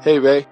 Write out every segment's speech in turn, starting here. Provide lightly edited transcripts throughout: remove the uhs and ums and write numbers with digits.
Hey, Ray.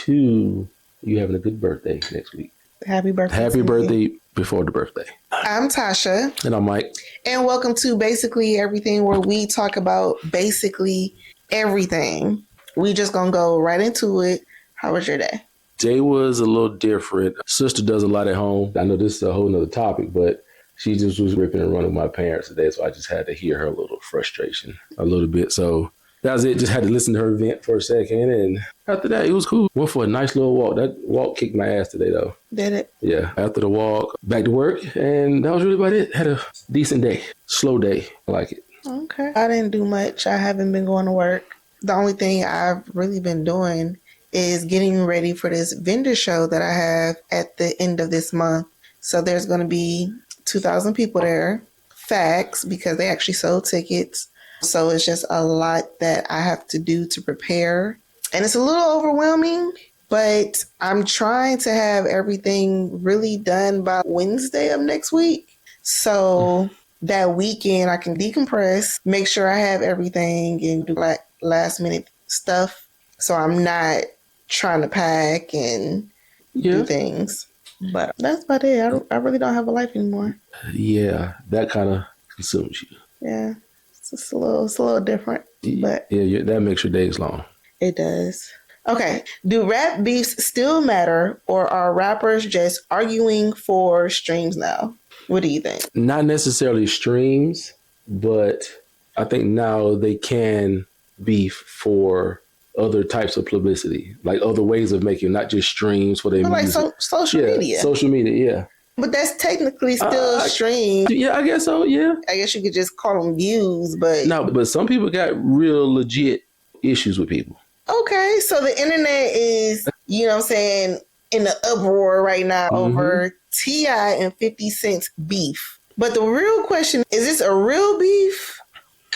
You having a good birthday next week. Happy birthday. Happy birthday before the birthday. I'm Tasha. And I'm Mike. And welcome to Basically Everything, where we talk about basically everything. We just gonna go right into it. How was your day? Day was a little different. Sister does a lot at home. I know this is a whole nother topic, but she just was ripping and running with my parents today, so I just had to hear her little frustration a little bit. So that was it. Just had to listen to her vent for a second, and after that, it was cool. Went for a nice little walk. That walk kicked my ass today, though. Did it? Yeah. After the walk, back to work, and that was really about it. Had a decent day. Slow day. I like it. Okay. I didn't do much. I haven't been going to work. The only thing I've really been doing is getting ready for this vendor show that I have at the end of this month. So there's going to be 2,000 people there. Facts, because they actually sold tickets. So it's just a lot that I have to do to prepare. And it's a little overwhelming, but I'm trying to have everything really done by Wednesday of next week. So that weekend I can decompress, make sure I have everything and do like last minute stuff. So I'm not trying to pack and do things. But that's about it. I really don't have a life anymore. Yeah, that kind of consumes you. Yeah. It's a little different, but yeah, that makes your days long. It does. Okay. Do rap beefs still matter, or are rappers just arguing for streams now? What do you think? Not necessarily streams, but I think now they can beef for other types of publicity, like other ways of making, not just streams for their music. Like social media. Social media, yeah. But that's technically still streams. Yeah, I guess so, yeah. I guess you could just call them views, but... No, but some people got real legit issues with people. Okay, so the internet is, you know what I'm saying, in the uproar right now over T.I. and 50 Cent's beef. But the real question, is this a real beef?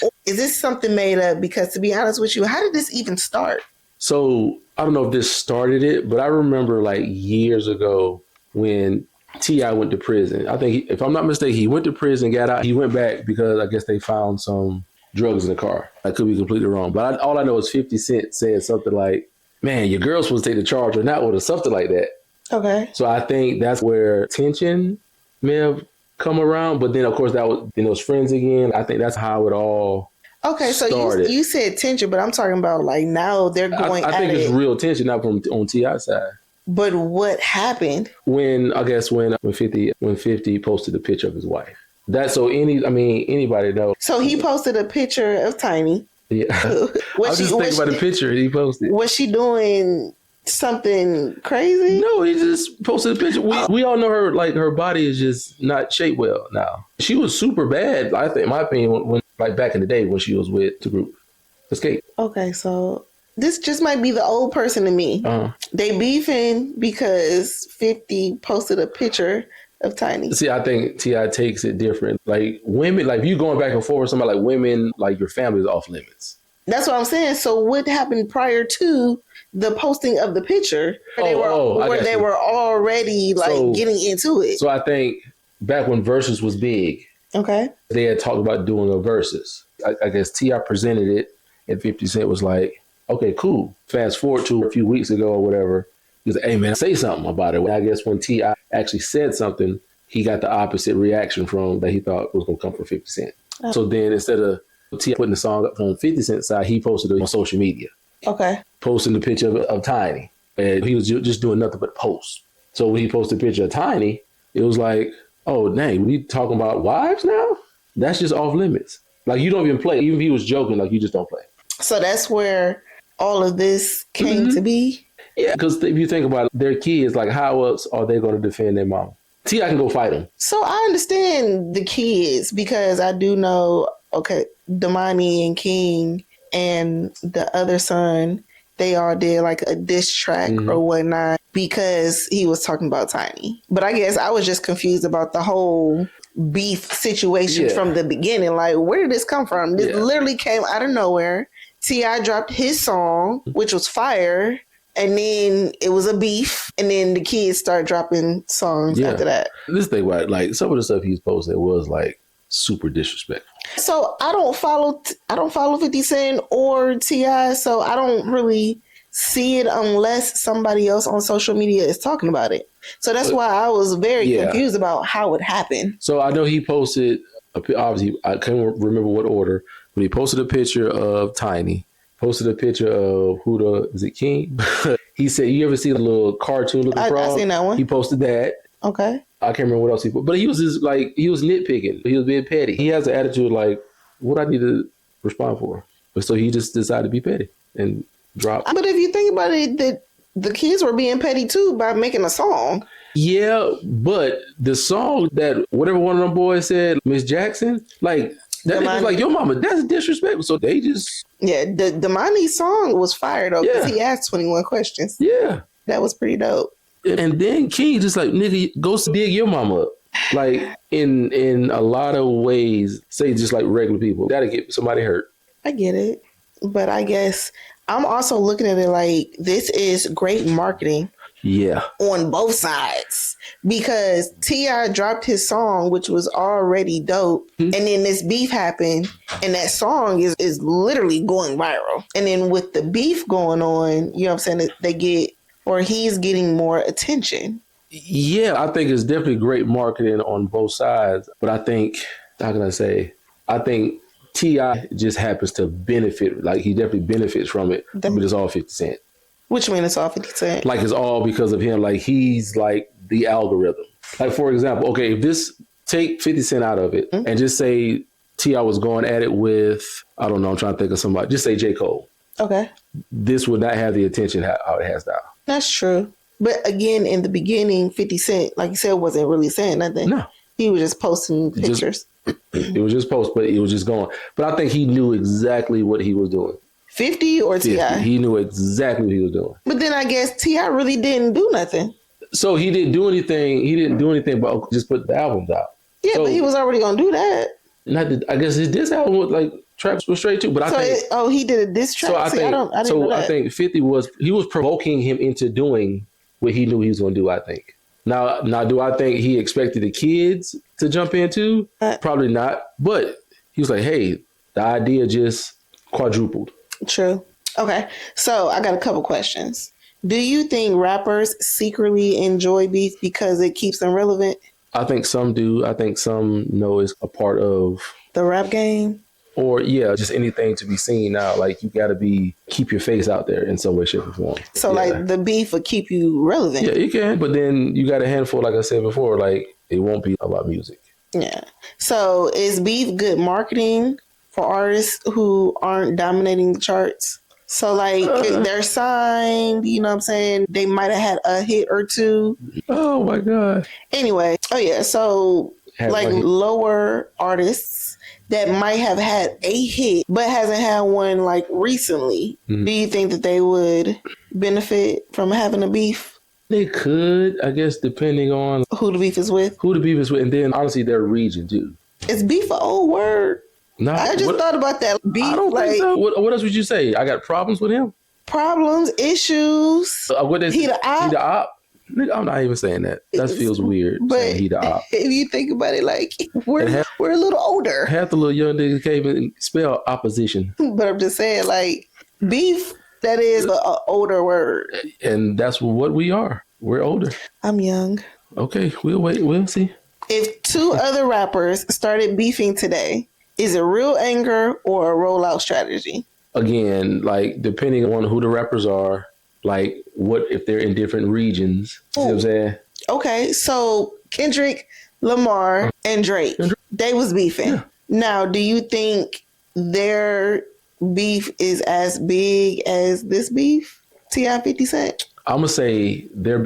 Or is this something made up? Because to be honest with you, how did this even start? So, I don't know if this started it, but I remember like years ago when T.I. went to prison. I think, if I'm not mistaken, he went to prison, got out. He went back because I guess they found some drugs in the car. I could be completely wrong. But all I know is 50 Cent said something like, man, your girl's supposed to take the charge or not, or something like that. Okay. So I think that's where tension may have come around. But then, of course, that was those friends again. I think that's how it all started. So you said tension, but I'm talking about like now they're going I think it's real tension now on T.I.'s side. But what happened? When 50 posted a picture of his wife. That's so anybody knows. So he posted a picture of Tiny. Yeah. I was just thinking about the picture he posted. Was she doing something crazy? No, he just posted a picture. We all know her, like her body is just not shaped well now. She was super bad, I think, in my opinion, when like back in the day when she was with the group Escape. Okay, so this just might be the old person in me. They beefing because 50 posted a picture of Tiny. See, I think T.I. takes it different. Like women, like if you going back and forth with somebody, like women, like your family is off limits. That's what I'm saying. So what happened prior to the posting of the picture? They were already like getting into it. So I think back when Versus was big, they had talked about doing a Versus. I guess T.I. presented it, and 50 Cent was like, okay, cool. Fast forward to a few weeks ago or whatever. He was like, hey, man, say something about it. I guess when T.I. actually said something, he got the opposite reaction from that he thought was going to come from 50 Cent. Oh. So then instead of T.I. putting the song up on 50 Cent's side, he posted it on social media. Okay. Posting the picture of Tiny. And he was just doing nothing but post. So when he posted a picture of Tiny, it was like, oh, dang, we talking about wives now? That's just off limits. Like, you don't even play. Even if he was joking, like, you just don't play. So that's where all of this came to be? Yeah, because if you think about it, their kids, like how else are they going to defend their mom? T.I. can go fight them. So I understand the kids because I do know, Domani and King and the other son, they all did like a diss track or whatnot because he was talking about Tiny. But I guess I was just confused about the whole beef situation from the beginning. Like, where did this come from? This literally came out of nowhere. T.I. dropped his song, which was fire. And then it was a beef. And then the kids started dropping songs after that. This thing, right? Like some of the stuff he's posted was like super disrespectful. So I don't follow 50 Cent or T.I., so I don't really see it unless somebody else on social media is talking about it. So that's why I was very confused about how it happened. So I know he posted, obviously, I can't remember what order, but he posted a picture of Tiny, posted a picture of is it King? He said, you ever see the little cartoon looking frog? I seen that one. He posted that. Okay. I can't remember what else he put, but he was just like, he was nitpicking. He was being petty. He has an attitude like, what I need to respond for? But so he just decided to be petty and drop. But if you think about it, the kids were being petty too by making a song. Yeah, but the song that whatever one of them boys said, Miss Jackson, like that was like, your mama, that's disrespectful. So they just the Domani song was fire though because he asked 21 questions. Yeah, that was pretty dope. And then King just like, nigga, go dig your mama up. Like in a lot of ways, say just like regular people, that'll get somebody hurt. I get it, but I guess I'm also looking at it like this is great marketing. Yeah. On both sides. Because T.I. dropped his song, which was already dope. Mm-hmm. And then this beef happened. And that song is literally going viral. And then with the beef going on, you know what I'm saying? He's getting more attention. Yeah, I think it's definitely great marketing on both sides. But I think, how can I say? I think T.I. just happens to benefit. Like he definitely benefits from it. But it's all 50 Cent. Which mean it's all 50 Cent? Like it's all because of him. Like he's like the algorithm. Like for example, okay, if this take 50 Cent out of it and just say T.I. was going at it with, I don't know, I'm trying to think of somebody. Just say J. Cole. Okay. This would not have the attention how it has now. That's true. But again, in the beginning, 50 Cent, like you said, wasn't really saying nothing. No. He was just posting pictures. It was just post, but it was just going. But I think he knew exactly what he was doing. 50 or T.I.? He knew exactly what he was doing. But then I guess T.I. really didn't do nothing. So he didn't do anything. He didn't do anything but just put the albums out. Yeah, but he was already going to do that. I guess his diss album was like tracks were straight too. But I think he did a diss track. So I think I didn't know that. I think 50 was provoking him into doing what he knew he was going to do. I think. Now, do I think he expected the kids to jump into? Probably not. But he was like, "Hey, the idea just quadrupled." True. Okay. So I got a couple questions. Do you think rappers secretly enjoy beef because it keeps them relevant? I think some do. I think some know it's a part of the rap game. Or just anything to be seen now. Like you got to keep your face out there in some way, shape, or form. So like the beef will keep you relevant. Yeah, you can. But then you got a handful, like I said before, like it won't be about music. Yeah. So is beef good marketing for artists who aren't dominating the charts? So like they're signed, you know what I'm saying? They might have had a hit or two. Oh my God. Anyway. Oh yeah. So like lower artists that might have had a hit but hasn't had one like recently. Mm-hmm. Do you think that they would benefit from having a beef? They could, I guess, depending on who the beef is with. And then honestly their region too. Is beef an old word? No, I just thought about that. Beef, I don't think so. What else would you say? I got problems with him? Problems, issues. He the op. Nigga, I'm not even saying that. That feels weird. But he the op. If you think about it, like we're a little older. Half the little young niggas can't even spell opposition. But I'm just saying, like beef, that is an older word. And that's what we are. We're older. I'm young. Okay, we'll wait. We'll see. If two other rappers started beefing today, is it real anger or a rollout strategy? Again, like depending on who the rappers are, like what if they're in different regions. You know what I'm saying? Okay, so Kendrick Lamar and Drake, they was beefing. Yeah. Now, do you think their beef is as big as this beef? T.I. 50 Cent? I'm gonna say their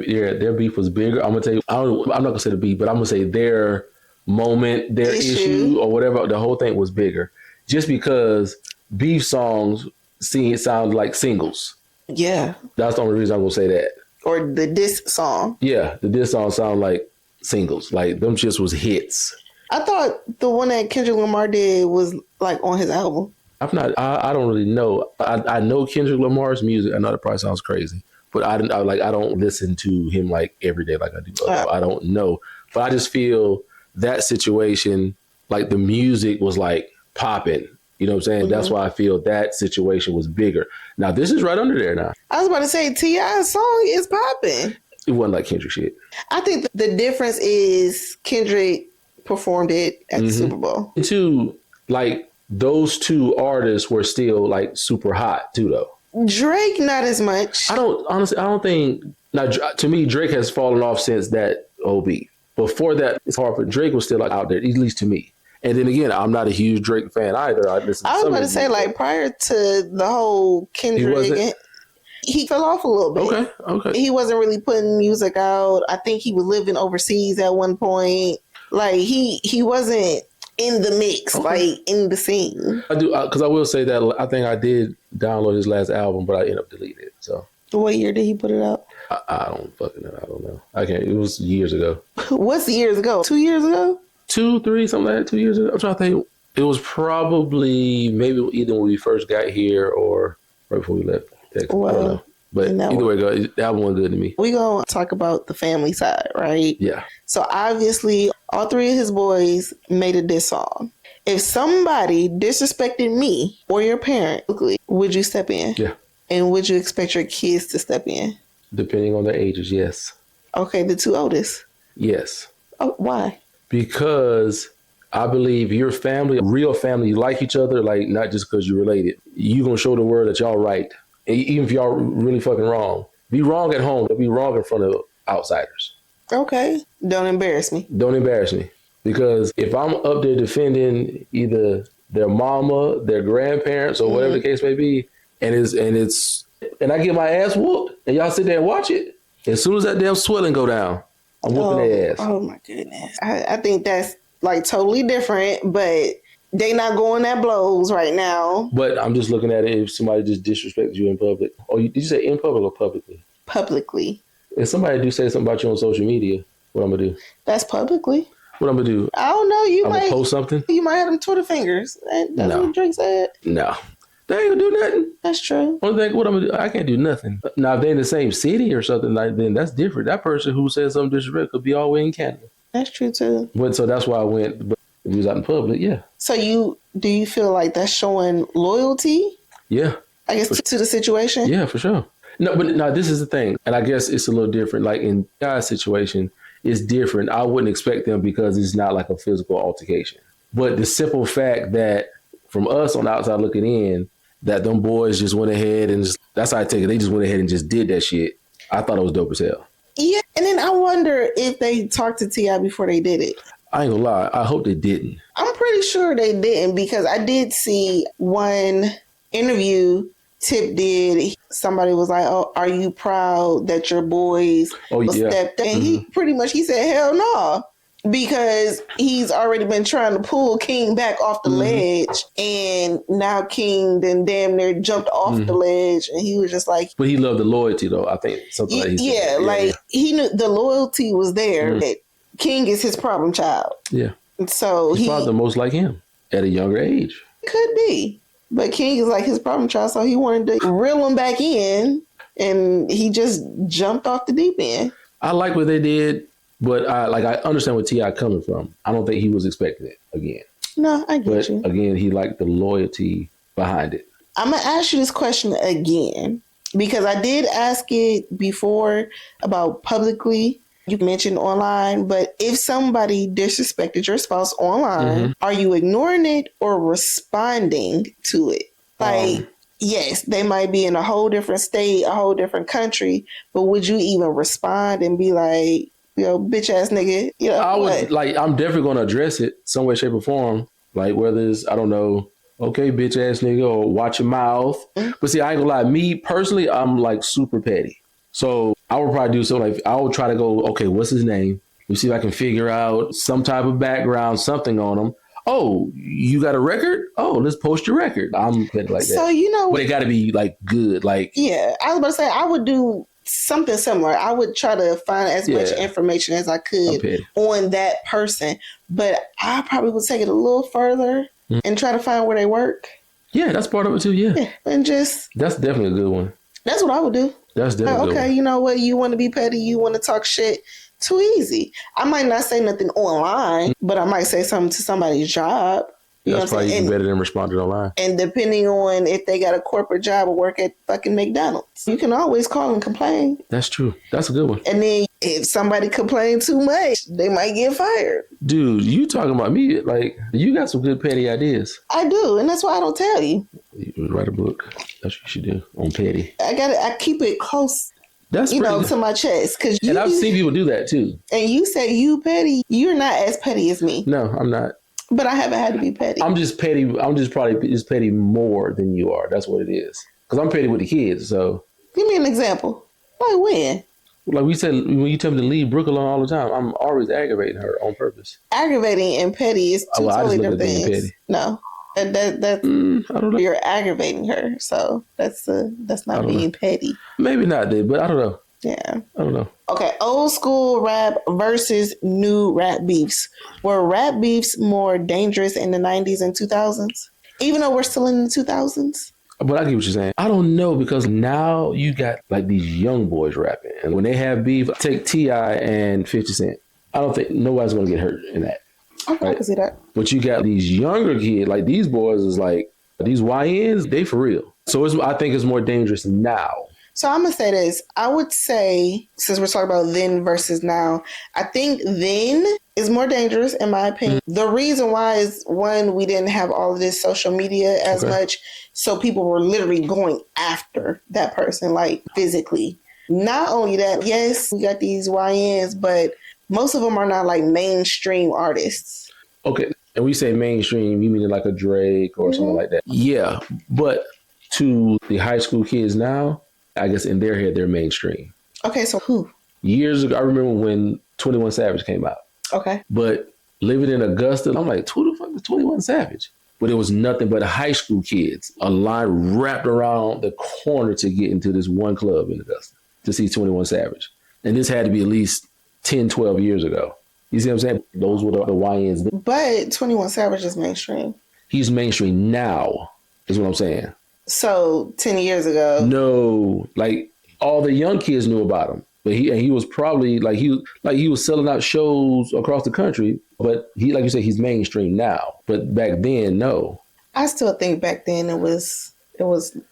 beef was bigger. I'm gonna tell you, I'm not gonna say the beef, but I'm gonna say their moment, their issue or whatever, the whole thing was bigger. Just because beef songs sound like singles. Yeah. That's the only reason I'm gonna say that. Or the diss song. Yeah, the diss song sound like singles. Like them just was hits. I thought the one that Kendrick Lamar did was like on his album. I don't really know. I know Kendrick Lamar's music. I know that probably sounds crazy, but I don't listen to him like every day like I do. I don't know, but I just feel that situation like the music was like popping. You know what I'm saying? Mm-hmm. That's why I feel that situation was bigger. Now this is right under there now. I was about to say T.I.'s song is popping. It wasn't like Kendrick shit. I think the difference is Kendrick performed it at the Super Bowl. Two, like those two artists were still like super hot too, though. Drake, not as much. I don't think. Now, to me, Drake has fallen off since that OB. Before that, it's hard, but Drake was still like out there, at least to me. And then again, I'm not a huge Drake fan either. I was about to say, like, prior to the whole Kendrick, he fell off a little bit. Okay. He wasn't really putting music out. I think he was living overseas at one point. Like, he wasn't in the mix, like in the scene. I do, because I will say that I think I did download his last album, but I ended up deleting it. So, what year did he put it out? I don't fucking know. I don't know. I can't. It was years ago. What's years ago? 2 years ago? 2, 3, something like that. 2 years ago. I'm trying to think. It was probably maybe either when we first got here or right before we left. Well, I don't know. But either way, the album was good to me. We're going to talk about the family side, right? Yeah. So obviously, all three of his boys made a diss song. If somebody disrespected me or your parent, would you step in? Yeah. And would you expect your kids to step in? Depending on their ages, yes. Okay, the two oldest? Yes. Oh, why? Because I believe your family, real family, you like each other, like not just because you're related. You're going to show the world that y'all right. And even if y'all really fucking wrong. Be wrong at home, but be wrong in front of outsiders. Okay. Don't embarrass me. Don't embarrass me. Because if I'm up there defending either their mama, their grandparents, or whatever the case may be, and I get my ass whooped, and y'all sit there and watch it, as soon as that damn swelling go down, I'm whooping their ass. Oh my goodness. I think that's like totally different, but they not going at blows right now. But I'm just looking at it if somebody just disrespects you in public. Oh, did you say in public or publicly? Publicly. If somebody do say something about you on social media, what I'm gonna do? That's publicly. What I'm gonna do? I don't know. I'm gonna post something. You might have them Twitter fingers. That's what Drake said. No. They ain't gonna do nothing. That's true. Only thing, what I'm gonna do, I can't do nothing. Now, if they're in the same city or something, like then that's different. That person who said something disrespectful could be all the way in Canada. That's true too. But so that's why I went. But if he was out in public, yeah. So do you feel like that's showing loyalty? Yeah. I guess to the situation. Yeah, for sure. No, but now this is the thing, and I guess it's a little different. Like in Guy's situation, it's different. I wouldn't expect them because it's not like a physical altercation. But the simple fact that from us on the outside looking in, that them boys just went ahead and that's how I take it. They just went ahead and just did that shit. I thought it was dope as hell. Yeah, and then I wonder if they talked to T.I. before they did it. I ain't gonna lie. I hope they didn't. I'm pretty sure they didn't because I did see one interview Tip did. Somebody was like, "Oh, are you proud that your boys stepped in?" And he said, "Hell no." Because he's already been trying to pull King back off the ledge, and now King then damn near jumped off the ledge, and he was just like... But he loved the loyalty, though, I think. Something like he said. He knew the loyalty was there, that King is his problem child. Yeah. And so he's probably the most like him at a younger age. Could be. But King is like his problem child, so he wanted to reel him back in, and he just jumped off the deep end. I like what they did. But I understand where T.I. coming from. I don't think he was expecting it again. No, I get you. Again, he liked the loyalty behind it. I'm going to ask you this question again because I did ask it before about publicly. You mentioned online, but if somebody disrespected your spouse online, are you ignoring it or responding to it? Yes, they might be in a whole different state, a whole different country, but would you even respond and be like, yo, bitch ass nigga. You know, I would I'm definitely gonna address it some way, shape, or form. Like whether it's, I don't know, okay, bitch ass nigga, or watch your mouth. But see, I ain't gonna lie, me personally, I'm like super petty. So I would probably do something like I would try to go, okay, what's his name? Let me see if I can figure out some type of background, something on him. Oh, you got a record? Oh, let's post your record. I'm petty like that. So you know, but it got to be like good, like yeah. I was about to say I would do something similar. I would try to find as much information as I could on that person, but I probably would take it a little further and try to find where they work. Yeah, that's part of it too. Yeah, and that's definitely a good one. That's what I would do. That's definitely okay. You know what? You want to be petty? You want to talk shit too easy. I might not say nothing online, but I might say something to somebody's job. That's probably even better than responding online. And depending on if they got a corporate job or work at fucking McDonald's, you can always call and complain. That's true. That's a good one. And then if somebody complains too much, they might get fired. Dude, you talking about me? Like, you got some good petty ideas. I do, and that's why I don't tell you. You write a book. That's what you should do on petty. I keep it close. That's to my chest. And I've seen people do that too. And you say you petty. You're not as petty as me. No, I'm not. But I haven't had to be petty. I'm just petty. I'm just probably just petty more than you are. That's what it is. Because I'm petty with the kids. So give me an example. Like when? Like we said, when you tell me to leave Brooke alone all the time, I'm always aggravating her on purpose. Aggravating and petty is two totally different things. Petty. No. That's I don't know. You're aggravating her, so that's not being petty. Maybe not, but I don't know. Yeah, I don't know. Okay, old school rap versus new rap beefs. Were rap beefs more dangerous in the 90s and 2000s, even though we're still in the 2000s? But I get what you're saying. I don't know, because now you got like these young boys rapping, and when they have beef, take T.I. and 50 Cent. I don't think nobody's gonna get hurt in that. Okay, right? I can see that. But you got these younger kids, like these boys is like, these YNs, they for real. So I think it's more dangerous now. So I'm going to say this. I would say, since we're talking about then versus now, I think then is more dangerous, in my opinion. The reason why is, one, we didn't have all of this social media as much. So people were literally going after that person, like physically. Not only that, yes, we got these YNs, but most of them are not like mainstream artists. Okay. And we say mainstream, you mean like a Drake or something like that. Yeah. But to the high school kids now, I guess in their head, they're mainstream. Okay. So who? Years ago, I remember when 21 Savage came out. Okay. But living in Augusta, I'm like, who the fuck is 21 Savage? But it was nothing but high school kids. A line wrapped around the corner to get into this one club in Augusta to see 21 Savage. And this had to be at least 10, 12 years ago. You see what I'm saying? Those were the YNs. But 21 Savage is mainstream. He's mainstream now, is what I'm saying. So 10 years ago. No, like all the young kids knew about him. But he was probably he was selling out shows across the country. But he, like you said, he's mainstream now. But back then, no. I still think back then it was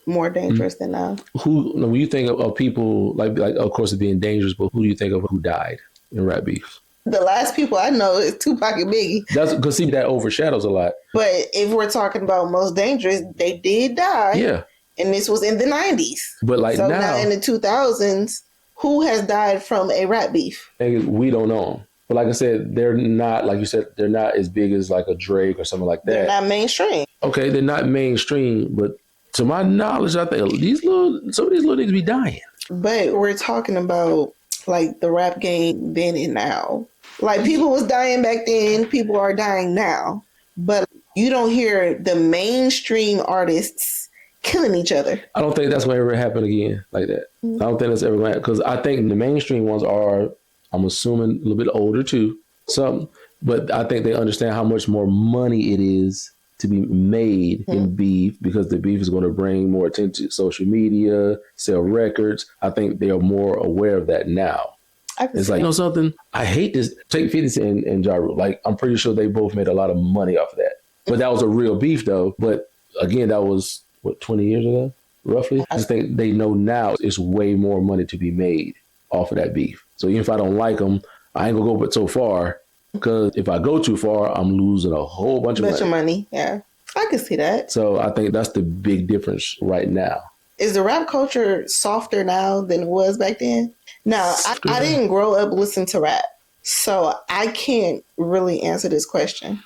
more dangerous than now. When you think of people like of course it's being dangerous, but who do you think of who died in rap beef? The last people I know is Tupac and Biggie. That's because that overshadows a lot. But if we're talking about most dangerous, they did die. Yeah. And this was in the 90s. But like so now in the 2000s, who has died from a rap beef? We don't know them. But like I said, they're not, like you said, they're not as big as like a Drake or something like that. They're not mainstream. Okay, they're not mainstream, but to my knowledge, I think some of these little niggas be dying. But we're talking about like the rap game then and now. Like people was dying back then, people are dying now. But you don't hear the mainstream artists killing each other. I don't think that's going to ever happen again like that. I don't think that's ever going to happen, because I think the mainstream ones are, I'm assuming, a little bit older too. But I think they understand how much more money it is to be made in beef, because the beef is going to bring more attention to social media, sell records. I think they are more aware of that now. It's like, you know something? I hate this. Take 50 Cent and Ja Rule. Like, I'm pretty sure they both made a lot of money off of that. But that was a real beef, though. But again, that was, 20 years ago, roughly? I just think they know now it's way more money to be made off of that beef. So even if I don't like them, I ain't going to go but so far. Because if I go too far, I'm losing a whole bunch of money. Yeah, I can see that. So I think that's the big difference right now. Is the rap culture softer now than it was back then? Now, I didn't grow up listening to rap, so I can't really answer this question.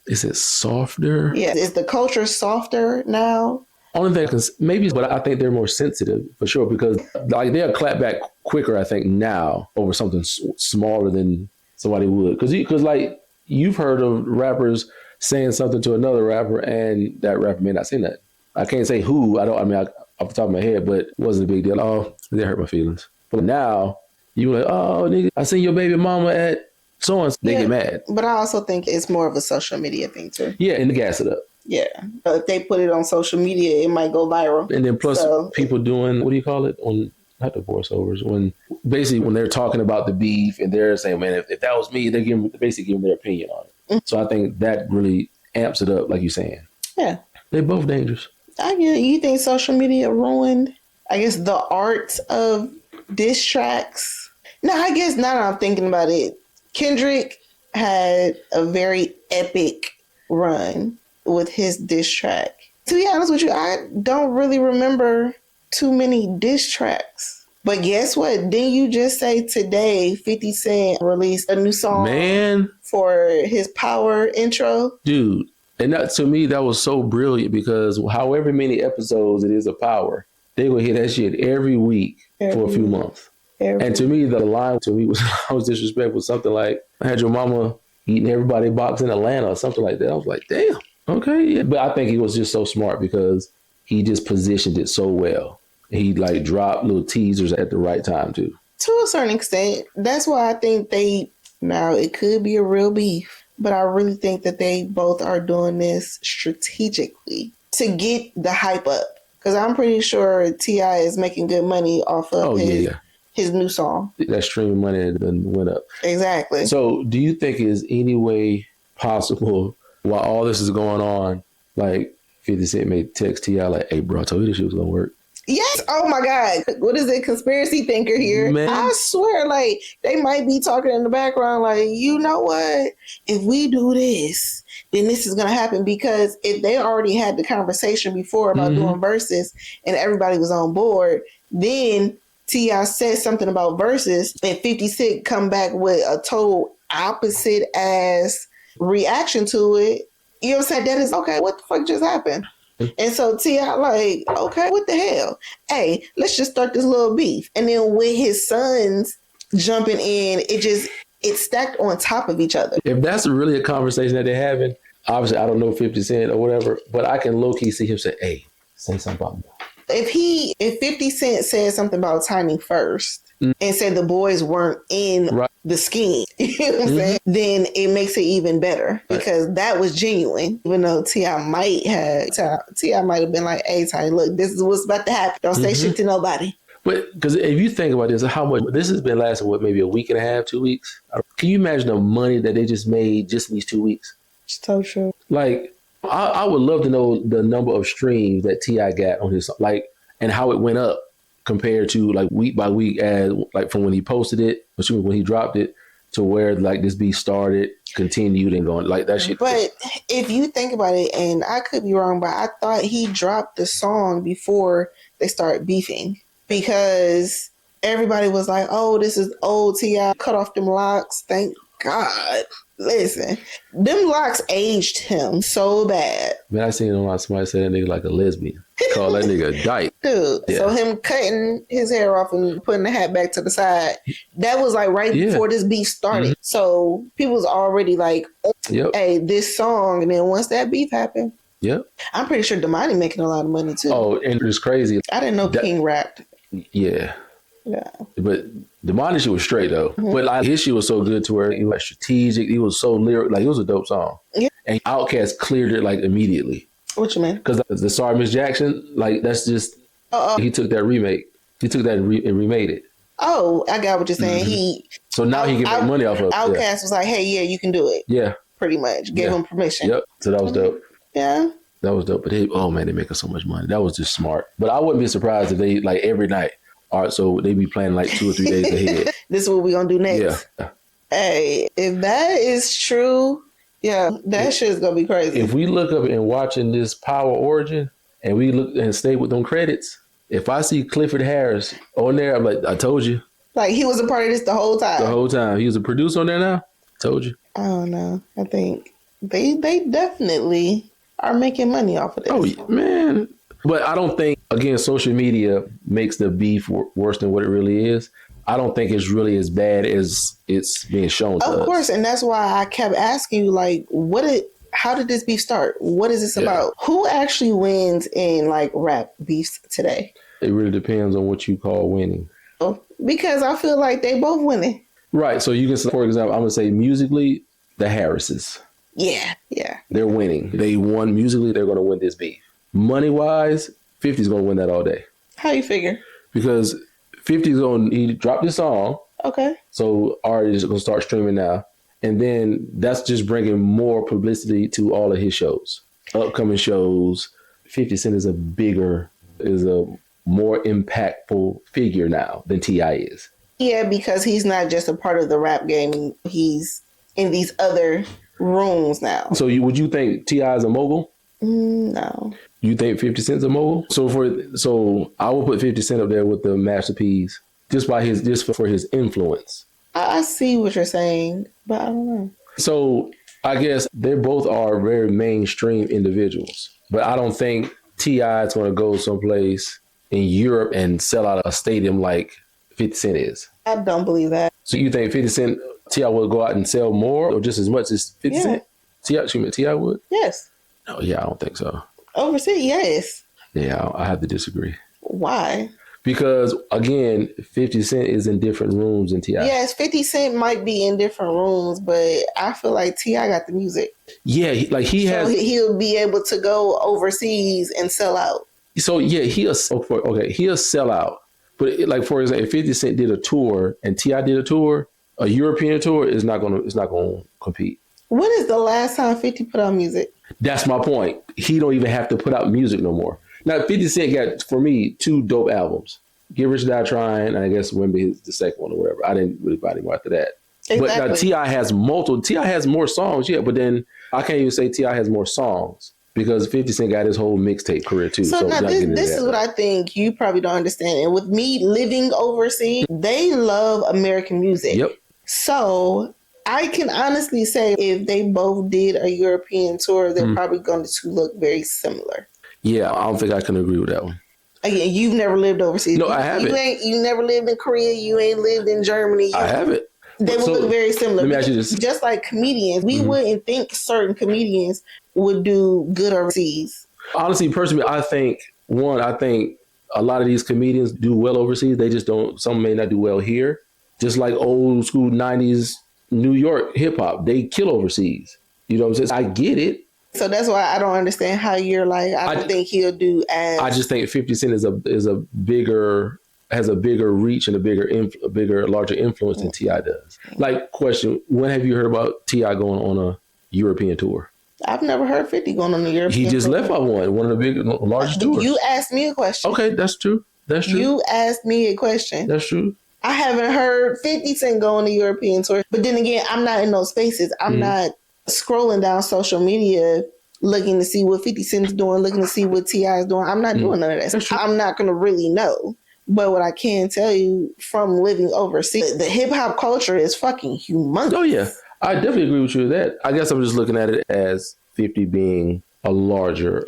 Is it softer? Yeah. Is the culture softer now? Only thing is maybe, but I think they're more sensitive for sure, because like they'll clap back quicker, I think, now over something smaller than somebody would. Because like you've heard of rappers saying something to another rapper and that rapper may not say nothing. I can't say who. Off the top of my head, but it wasn't a big deal. Oh, they hurt my feelings. But now you like, oh, nigga, I seen your baby mama at so-and-so. They get mad. But I also think it's more of a social media thing too. Yeah, and they gas it up. Yeah. But if they put it on social media, it might go viral. And then plus people doing, what do you call it? On not the voiceovers, when they're talking about the beef and they're saying, man, if that was me, they're basically giving their opinion on it. So I think that really amps it up, like you're saying. Yeah. They're both dangerous. I get it. You think social media ruined, I guess, the art of diss tracks? No, I guess now that I'm thinking about it, Kendrick had a very epic run with his diss track. To be honest with you, I don't really remember too many diss tracks. But guess what? Didn't you just say today 50 Cent released a new song for his Power intro? Dude, and that, to me, that was so brilliant because however many episodes it is of Power, they will hit that shit every week for a few months. And to me, the line to me was disrespectful. Something like, I had your mama eating everybody box in Atlanta or something like that. I was like, damn, okay. Yeah. But I think he was just so smart because he just positioned it so well. He like dropped little teasers at the right time too. To a certain extent. That's why I think now it could be a real beef, but I really think that they both are doing this strategically to get the hype up. Because I'm pretty sure T.I. is making good money off of his new song. That streaming money went up. Exactly. So do you think is any way possible while all this is going on, like 50 Cent may text T.I. like, hey bro, I told you this shit was gonna work? Yes. Oh my God. What is it? Conspiracy thinker here. Man. I swear, like, they might be talking in the background, like, you know what? If we do this, then this is going to happen. Because if they already had the conversation before about doing verses and everybody was on board, then T.I. said something about verses and 50 Cent come back with a total opposite ass reaction to it. You know what I'm saying? That is, okay, what the fuck just happened? And so T.I. like, okay, what the hell? Hey, let's just start this little beef. And then with his sons jumping in, it stacked on top of each other. If that's really a conversation that they're having, obviously I don't know 50 Cent or whatever, but I can low-key see him say, hey, say something about that. If 50 Cent said something about timing first and said the boys weren't in the scheme, you know what I'm saying? Then it makes it even better because that was genuine. Even though T.I. might have been like, hey, Ty, look, this is what's about to happen. Don't say shit to nobody. But because if you think about this, how much this has been lasting, maybe a week and a half, 2 weeks? Can you imagine the money that they just made just in these 2 weeks? So true. Like, I would love to know the number of streams that T.I. got on his, like, and how it went up compared to like week by week, as like from when he posted it, when he dropped it, to where like this beat started, continued, and going like that shit. But if you think about it, and I could be wrong, but I thought he dropped the song before they started beefing because everybody was like, "Oh, this is old T.I. Cut off them locks." Thank God. Listen, them locks aged him so bad. Man, I seen online somebody say that nigga like a lesbian. Call that nigga a dyke. Dude, yeah. So him cutting his hair off and putting the hat back to the side, that was like right before this beef started. So people was already like, hey, this song. And then once that beef happened, I'm pretty sure Domani making a lot of money too. Oh, and it's crazy. I didn't know King rapped. Yeah. But Domani shit was straight though. But like his shit was so good to where he was strategic. He was so lyric. Like it was a dope song. Yeah. And Outkast cleared it like immediately. What you mean? Because the Sorry Miss Jackson, like that's just he took that remake. He took that and remade it. Oh, I got what you're saying. So now he can make money off of it. Outkast was like, hey, yeah, you can do it. Yeah. Pretty much. Gave him permission. Yep. So that was dope. Yeah. That was dope. But they're making so much money. That was just smart. But I wouldn't be surprised if they like every night. All right, so they be planning like 2 or 3 days ahead. This is what we're going to do next. Yeah. Hey, if that is true, that shit's going to be crazy. If we look up and watching this Power Origin and we look and stay with them credits, if I see Clifford Harris on there, I'm like, I told you. Like he was a part of this the whole time? The whole time. He was a producer on there now? Told you. I don't know. I think they definitely are making money off of this. Oh, man. But I don't think, again, social media makes the beef worse than what it really is. I don't think it's really as bad as it's being shown to us. Of course, and that's why I kept asking you, like, how did this beef start? What is this about? Who actually wins in, like, rap beefs today? It really depends on what you call winning. Because I feel like they both winning. Right. So you can say, for example, I'm going to say musically, the Harrises. Yeah. They're winning. They won musically. They're going to win this beef. Money-wise, 50's going to win that all day. How you figure? Because he dropped this song. Okay. So artists are going to start streaming now. And then that's just bringing more publicity to all of his shows, upcoming shows. 50 Cent is a more impactful figure now than T.I. is. Yeah, because he's not just a part of the rap game. He's in these other rooms now. So would you think T.I. is a mogul? No. You think 50 Cent's a mogul? So I will put 50 Cent up there with the Master P's just for his influence. I see what you're saying, but I don't know. So I guess they both are very mainstream individuals, but I don't think T.I. is going to go someplace in Europe and sell out a stadium like 50 Cent is. I don't believe that. So you think 50 Cent, T.I. will go out and sell more or just as much as 50 Cent? T.I. would? Yes. Oh, yeah, I don't think so. Overseas, yes. Yeah, I have to disagree. Why? Because, again, 50 Cent is in different rooms than T.I. Yes, 50 Cent might be in different rooms, but I feel like T.I. got the music. Yeah, he'll be able to go overseas and sell out. So, yeah, he'll sell out. But, for example, if 50 Cent did a tour and T.I. did a tour, a European tour is not going to compete. When is the last time 50 put out music? That's my point. He don't even have to put out music no more. Now, 50 Cent got, for me, 2 dope albums. Get Rich or Die Trying, and I guess Wemby is the second one or whatever. I didn't really buy anymore after that. Exactly. But now T.I. has multiple. T.I. has more songs, yeah, but then I can't even say T.I. has more songs because 50 Cent got his whole mixtape career too. So now this is what I think you probably don't understand. And with me living overseas, they love American music. Yep. So I can honestly say if they both did a European tour, they're probably going to look very similar. Yeah, I don't think I can agree with that one. Again, you've never lived overseas. No, I haven't. You never lived in Korea. You ain't lived in Germany. I haven't. They would look very similar. Let me ask you this. Just like comedians, we wouldn't think certain comedians would do good overseas. Honestly, personally, I think a lot of these comedians do well overseas. They just don't. Some may not do well here. Just like old school 90s New York hip hop, they kill overseas. You know what I'm saying? I get it. So that's why I don't understand how you're like, I don't think he'll do as. I just think 50 Cent has a bigger reach and a larger influence than T.I. does. Like, question, when have you heard about T.I. going on a European tour? I've never heard 50 going on a European tour. He just left on one of the largest tours. You asked me a question. Okay, that's true. You asked me a question. That's true. I haven't heard 50 Cent go on a European tour. But then again, I'm not in those spaces. I'm not scrolling down social media looking to see what 50 Cent's doing, looking to see what T.I. is doing. I'm not doing none of that. I'm not going to really know. But what I can tell you from living overseas, the hip hop culture is fucking humongous. Oh, yeah. I definitely agree with you with that. I guess I'm just looking at it as 50 being a larger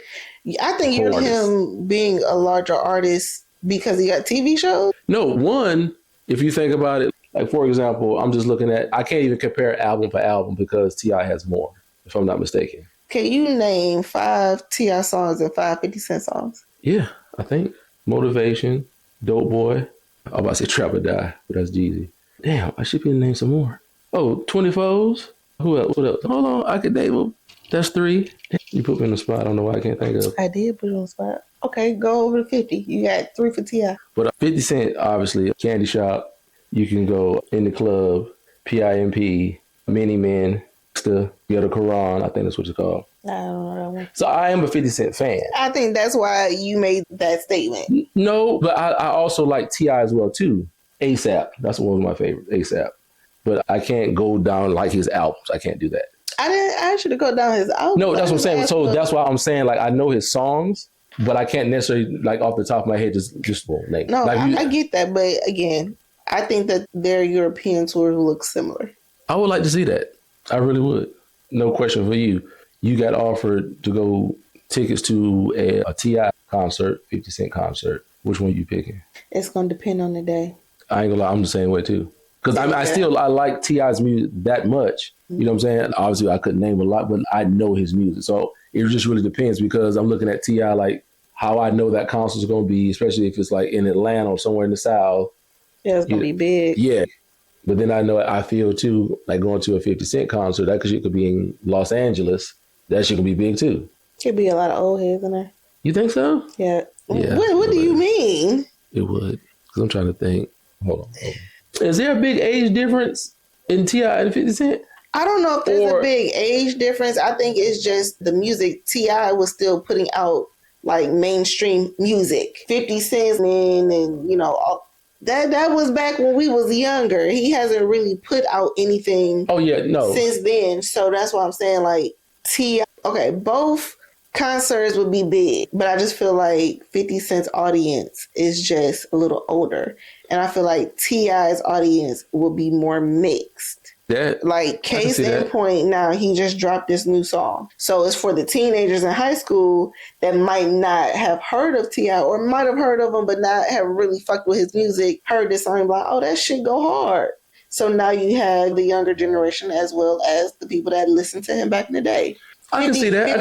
I think you're artist. Him being a larger artist because he got TV shows? No, one, if you think about it, like, for example, I'm just looking at, I can't even compare album for album because T.I. has more, if I'm not mistaken. Can you name 5 T.I. songs and 5 50 Cent songs? Yeah, I think. Motivation, Dope Boy. I was about to say Trap or Die, but that's Jeezy. Damn, I should be able to name some more. Oh, 24s? Who else? What else? Hold on, I could name them. That's 3. You put me in the spot. I don't know why I can't think of. I did put you on the spot. Okay, go over to 50. You got 3 for T.I. But 50 Cent, obviously, Candy Shop. You can go In the Club, PIMP, Many Men, the Quran. I think that's what it's called. I don't know that one. So I am a 50 Cent fan. I think that's why you made that statement. No, but I also like T.I. as well, too. ASAP. That's one of my favorites, ASAP. But I can't go down like his albums. I can't do that. I didn't ask you to go down his album. No, that's what I'm saying. So that's why I'm saying, like, I know his songs, but I can't necessarily, like, off the top of my head, just name. No, like, I get that. But again, I think that their European tours look similar. I would like to see that. I really would. No question for you. You got offered to go tickets to a T.I. concert, 50 Cent concert. Which one are you picking? It's going to depend on the day. I ain't gonna lie, I'm the same way too. Because I like T.I.'s music that much. You know what I'm saying? Obviously, I couldn't name a lot, but I know his music. So it just really depends because I'm looking at T.I. like how I know that concert's going to be, especially if it's like in Atlanta or somewhere in the South. Yeah, it's going to be big. Yeah. But then I feel too, like going to a 50 Cent concert, that shit could be in Los Angeles. That shit could be big too. Could be a lot of old heads in there. You think so? Yeah. What do you mean? It would. Because I'm trying to think. Hold on. Is there a big age difference in T.I. and 50 Cent? I don't know if there's a big age difference. I think it's just the music. T.I. was still putting out like mainstream music. 50 Cent and you know, that was back when we was younger. He hasn't really put out anything since then. So that's why I'm saying like T.I. Okay, both concerts would be big, but I just feel like 50 Cent's audience is just a little older. And I feel like T.I.'s audience will be more mixed. Like case in point, now he just dropped this new song. So it's for the teenagers in high school that might not have heard of T.I. or might have heard of him but not have really fucked with his music, heard this song like, oh, that shit go hard. So now you have the younger generation as well as the people that listened to him back in the day. I can see that.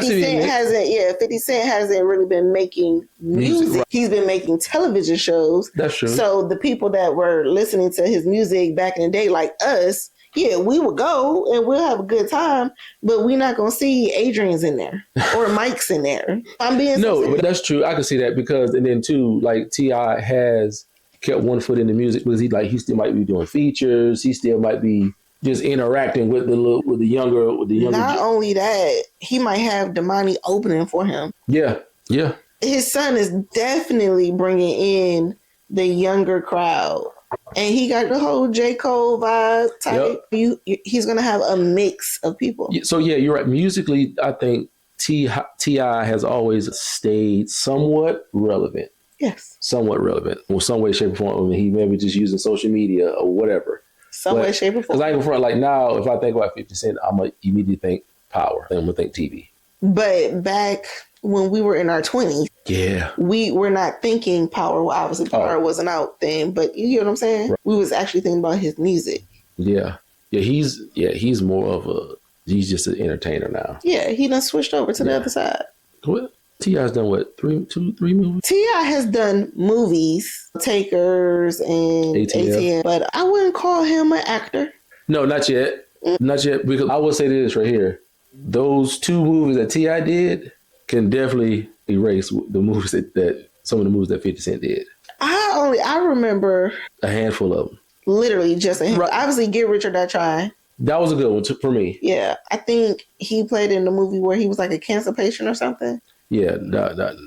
50 Cent hasn't really been making music. Right. He's been making television shows. That's true. So the people that were listening to his music back in the day, like us, yeah, we would go and we'll have a good time, but we're not going to see Adrian's in there or Mike's in there. I'm being but that's true. I can see that because, and then too, like T.I. has kept one foot in the music because he still might be doing features. He still might be just interacting with the younger. Not only that, he might have Domani opening for him. Yeah. His son is definitely bringing in the younger crowd. And he got the whole J. Cole vibe type. Yep. He's going to have a mix of people. So, yeah, you're right. Musically, I think T.I. has always stayed somewhat relevant. Yes. Somewhat relevant. Or some way, shape, or form. I mean, he may be just using social media or whatever. Some way, shape, or form. Because I ain't front, like now, if I think about 50 Cent, I'm going to immediately think Power. I'm going to think TV. But back when we were in our 20s, we were not thinking Power. Well, obviously, Power wasn't out then, but you know what I'm saying? Right. We was actually thinking about his music. Yeah. He's more of he's just an entertainer now. Yeah, he done switched over to the other side. What? T.I.'s done what? Three movies? T.I. has done movies, Takers and ATL, but I wouldn't call him an actor. No, not yet. Not yet, because I will say this right here. Those two movies that T.I. did can definitely erase the movies that some of the movies that 50 Cent did. I remember a handful of them. Literally just a handful. Obviously, Get Rich or Die Trying. That was a good one for me. Yeah, I think he played in the movie where he was like a cancer patient or something. Yeah,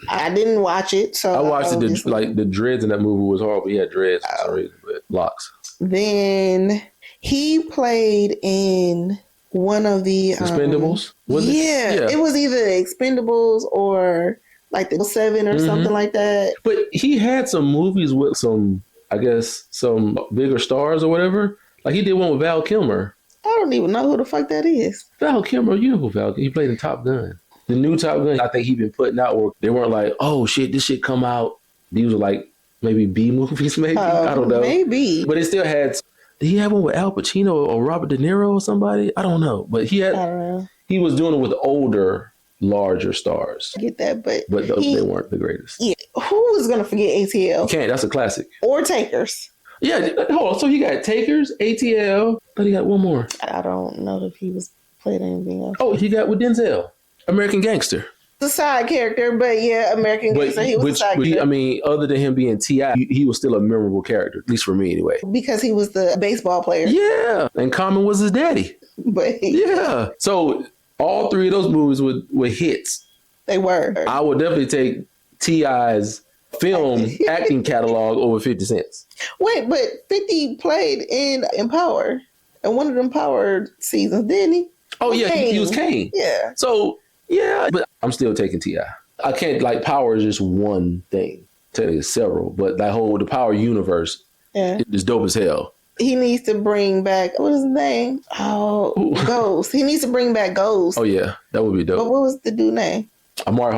I didn't watch it, so I watched it. The dreads in that movie was horrible. He had dreads for some reason, but locks. Then he played in one of the Expendables. It was either Expendables or like the 7 or something like that. But he had some movies with some bigger stars or whatever. Like he did one with Val Kilmer. I don't even know who the fuck that is. Val Kilmer, you know who Val? He played in Top Gun. The new Top Gun, I think he been putting out where they weren't like, oh shit, this shit come out. These were like maybe B movies, maybe. I don't know. Maybe. But it still had. Did he have one with Al Pacino or Robert De Niro or somebody? I don't know. But he was doing it with older, larger stars. I get that, but they weren't the greatest. Yeah. Who is gonna forget ATL? You can't. That's a classic. Or Takers. Yeah. Hold on. So he got Takers, ATL. But he got one more. I don't know if he was played anything else. Oh, he got with Denzel. American Gangster. The side character, but yeah, American Gangster. He was a side character. I mean, other than him being T.I., he was still a memorable character, at least for me anyway. Because he was the baseball player. Yeah. And Common was his daddy. But yeah. So all three of those movies were hits. They were. I would definitely take T.I.'s film acting catalog over 50 Cent's. Wait, but 50 played in Power. In one of them Power seasons, didn't he? Oh, yeah. He was Kane. Yeah. So, yeah. But I'm still taking T.I. I can't, Power is just one thing. Technically, it's several. But the Power universe is dope as hell. He needs to bring back, what is his name? Oh, Ghost. He needs to bring back Ghost. Oh, yeah. That would be dope. But what was the dude's name? Amari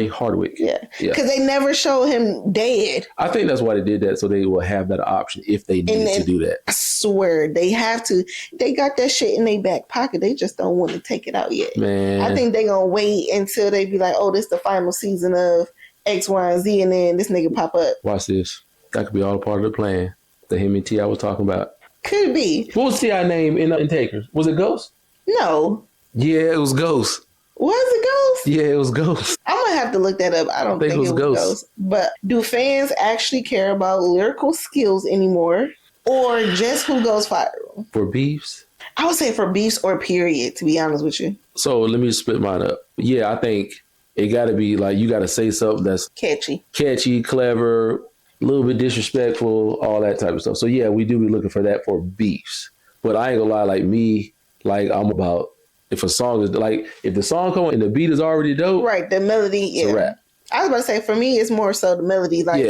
Hardwick. Yeah. Because they never show him dead. I think that's why they did that, so they will have that option if they need to do that. I swear, they have to. They got that shit in their back pocket. They just don't want to take it out yet. Man. I think they're going to wait until they be like, oh, this is the final season of X, Y, and Z, and then this nigga pop up. Watch this. That could be all part of the plan that him and T.I. was talking about. Could be. What was T.I. name in Takers? Was it Ghost? No. Yeah, it was Ghost. Was it Ghost? Yeah, it was Ghost. I'm going to have to look that up. I don't think it was Ghost. But do fans actually care about lyrical skills anymore, or just who goes viral? For beefs? I would say for beefs or period, to be honest with you. So let me split mine up. Yeah, I think it got to be like, you got to say something that's catchy, clever, a little bit disrespectful, all that type of stuff. So yeah, we do be looking for that for beefs. But I ain't gonna lie, like me, like I'm about, if a song is like, if the song come and the beat is already dope. Right, the melody, it's a rap. I was about to say, for me, it's more so the melody. Like,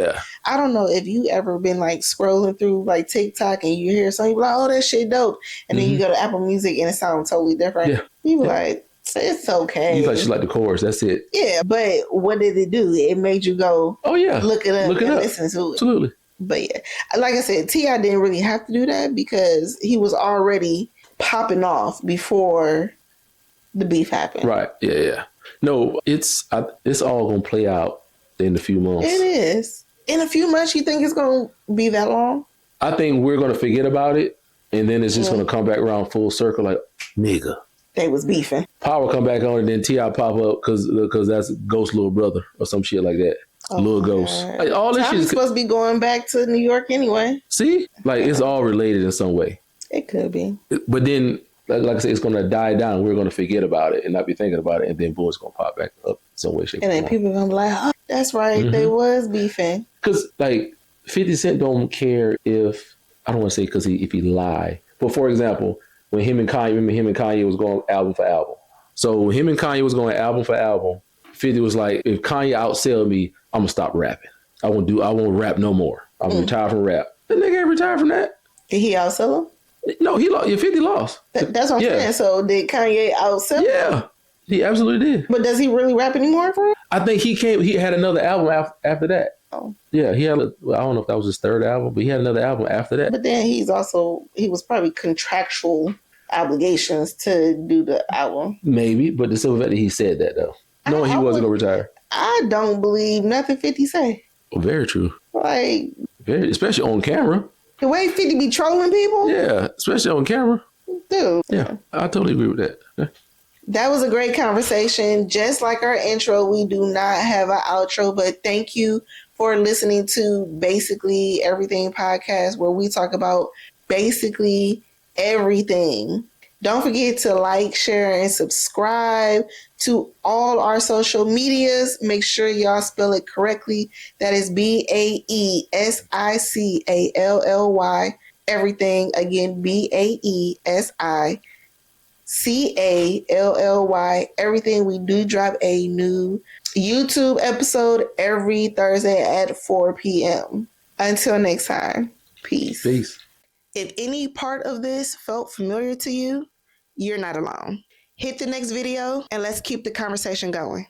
I don't know if you ever been like scrolling through like TikTok and you hear something, you be like, oh, that shit dope. And then you go to Apple Music and it sounds totally different. Yeah. You be like, it's okay. You like the chorus, that's it. Yeah, but what did it do? It made you go, oh yeah, look it up and listen to it. Absolutely. But yeah, like I said, T.I. didn't really have to do that because he was already popping off before the beef happened. Right, yeah. No, it's all going to play out in a few months. It is. In a few months, you think it's going to be that long? I think we're going to forget about it, and then it's just going to come back around full circle like, nigga. They was beefing. Power come back on, and then T.I. pop up because that's Ghost's little brother or some shit like that. Little Ghost. Like, all this shit is supposed to be going back to New York anyway. See? Like, it's all related in some way. It could be. But then, like I said, it's going to die down. We're going to forget about it and not be thinking about it. And then, boom, it's going to pop back up some way, shape, and then people are going to be like, oh, that's right. They was beefing. Because, like, 50 Cent don't care if, I don't want to say because if he lie. But, for example, when him and Kanye was going album for album. So, when him and Kanye was going album for album, 50 was like, if Kanye outsell me, I'm going to stop rapping. I won't rap no more. I'm going to retire from rap. The nigga ain't retired from that. Did he outsell him? No, he lost. 50 lost. That's what I'm saying. So did Kanye outsell him? Yeah, he absolutely did. But does he really rap anymore? I think he had another album after that. Oh. Yeah, I don't know if that was his third album, but he had another album after that. But then he was probably contractual obligations to do the album. Maybe, but the simple fact that he said that though, knowing he wasn't going to retire. I don't believe nothing 50 say. Well, very true. Like, especially on camera. The way 50 be trolling people? Yeah, especially on camera. Dude. Yeah, I totally agree with that. Yeah. That was a great conversation. Just like our intro, we do not have an outro, but thank you for listening to Basically Everything podcast, where we talk about basically everything. Don't forget to like, share, and subscribe to all our social medias. Make sure y'all spell it correctly. That is BAESICALLY. Everything. Again, BAESICALLY. Everything. We do drop a new YouTube episode every Thursday at 4 p.m. Until next time. Peace. If any part of this felt familiar to you, you're not alone. Hit the next video and let's keep the conversation going.